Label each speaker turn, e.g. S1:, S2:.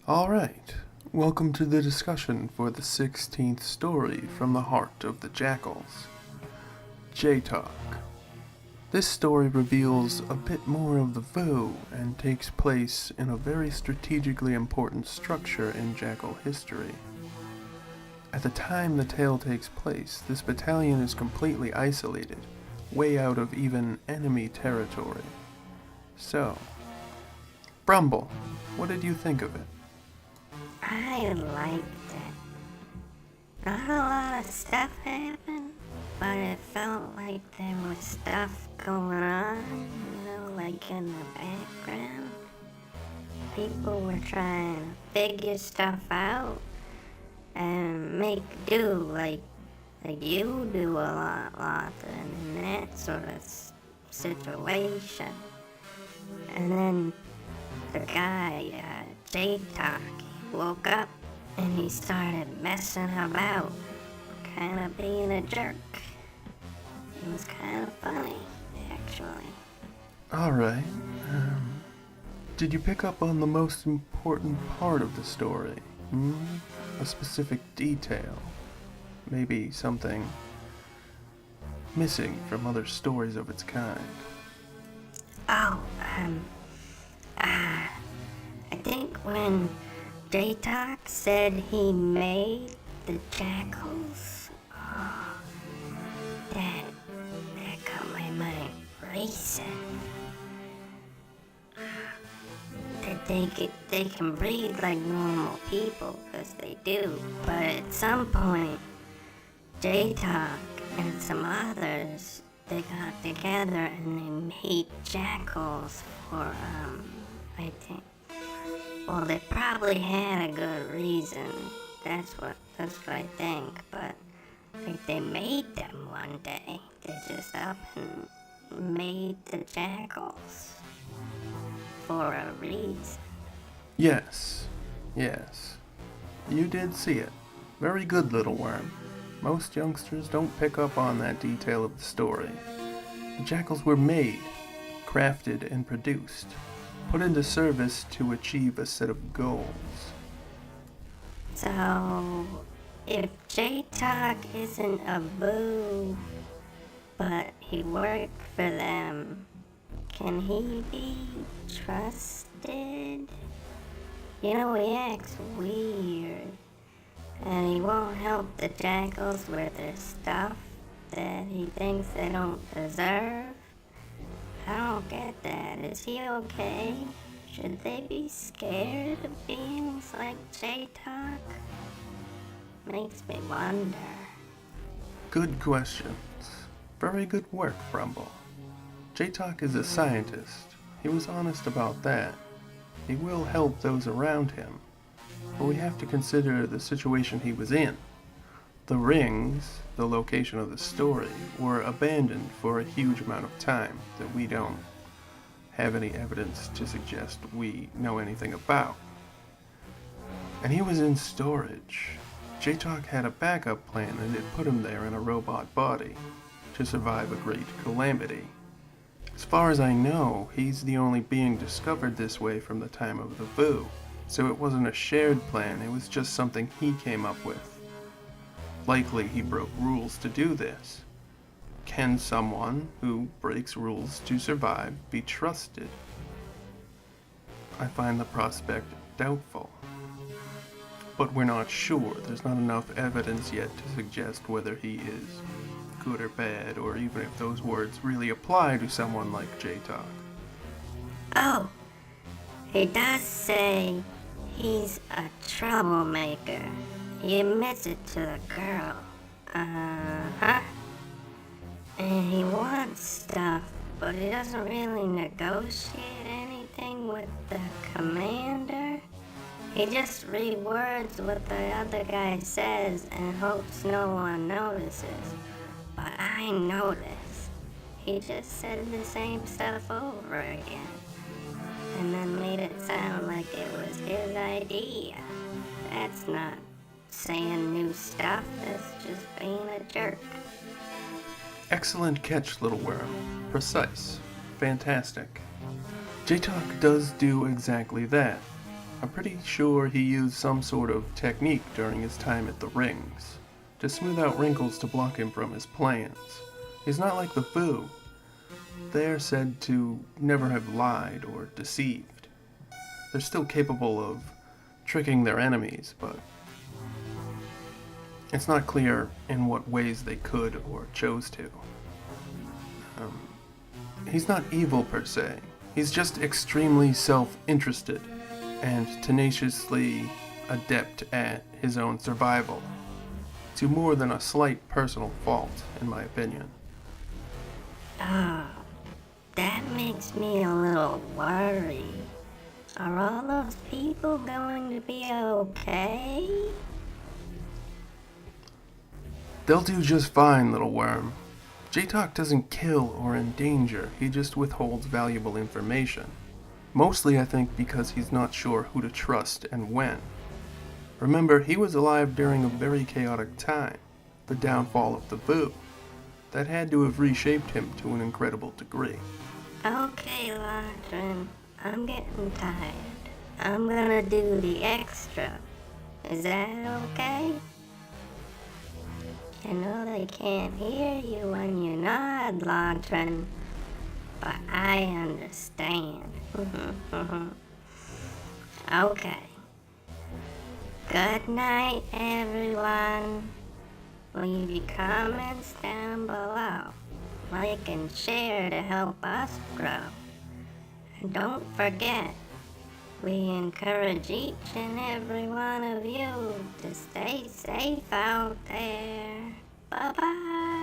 S1: Alright, welcome to the discussion for the 16th story from the heart of the Jackals. J-tok. This story reveals a bit more of the Vo and takes place in a very strategically important structure in Jackal history. At the time the tale takes place, this battalion is completely isolated, way out of even enemy territory. So, Brumble, what did you think of it?
S2: I liked it. Not a lot of stuff happened, but it felt like there was stuff going on, like in the background. People were trying to figure stuff out and make do like you do a lot in that sort of situation. And then the guy, J-tok, woke up and he started messing about, kind of being a jerk. It was kind of funny, actually.
S1: Alright, did you pick up on the most important part of the story? A specific detail? Maybe something missing from other stories of its kind?
S2: Oh, I think when J-tok said he made the jackals, that got my mind racing. That they can breathe like normal people, because they do, but at some point, J-tok and some others, they got together and they made jackals for, I think. Well, they probably had a good reason. That's what I think. But like they made them one day. They just up and made the jackals for a reason.
S1: Yes. You did see it. Very good, little worm. Most youngsters don't pick up on that detail of the story. The jackals were made, crafted, and produced, put into service to achieve a set of goals.
S2: So, if J-tok isn't a boo, but he worked for them, can he be trusted? He acts weird, and he won't help the jackals with their stuff that he thinks they don't deserve. I don't get that. Is he okay? Should they be scared of beings like J-tok? Makes me wonder.
S1: Good questions. Very good work, Brumble. J-tok is a scientist. He was honest about that. He will help those around him. But we have to consider the situation he was in. The rings, the location of the story, were abandoned for a huge amount of time that we don't have any evidence to suggest we know anything about. And he was in storage. J-tok had a backup plan and it put him there in a robot body to survive a great calamity. As far as I know, he's the only being discovered this way from the time of the Vo, so it wasn't a shared plan, it was just something he came up with. Likely he broke rules to do this. Can someone who breaks rules to survive be trusted? I find the prospect doubtful. But we're not sure. There's not enough evidence yet to suggest whether he is good or bad, or even if those words really apply to someone like J-tok.
S2: Oh, he does say he's a troublemaker. He admits it to the girl. Uh-huh. And he wants stuff, but he doesn't really negotiate anything with the commander. He just rewords what the other guy says and hopes no one notices. But I noticed. He just said the same stuff over again. And then made it sound like it was his idea. That's not saying new stuff, that's just being a jerk.
S1: Excellent catch, little worm. Precise. Fantastic. J-tok does do exactly that. I'm pretty sure he used some sort of technique during his time at the rings to smooth out wrinkles to block him from his plans. He's not like the Fu. They're said to never have lied or deceived. They're still capable of tricking their enemies, but it's not clear in what ways they could or chose to. He's not evil per se. He's just extremely self-interested and tenaciously adept at his own survival, to more than a slight personal fault, in my opinion.
S2: Oh, that makes me a little worried. Are all those people going to be okay?
S1: They'll do just fine, little worm. J-tok doesn't kill or endanger, he just withholds valuable information. Mostly, I think, because he's not sure who to trust and when. Remember, he was alive during a very chaotic time, the downfall of the Vu. That had to have reshaped him to an incredible degree.
S2: Okay, Lantern, I'm getting tired. I'm gonna do the extra. Is that okay? I know they can't hear you when you nod, Lantern, but I understand. Okay. Good night, everyone. Leave your comments down below. Like and share to help us grow. And don't forget, we encourage each and every one of you to stay safe out there. Bye-bye.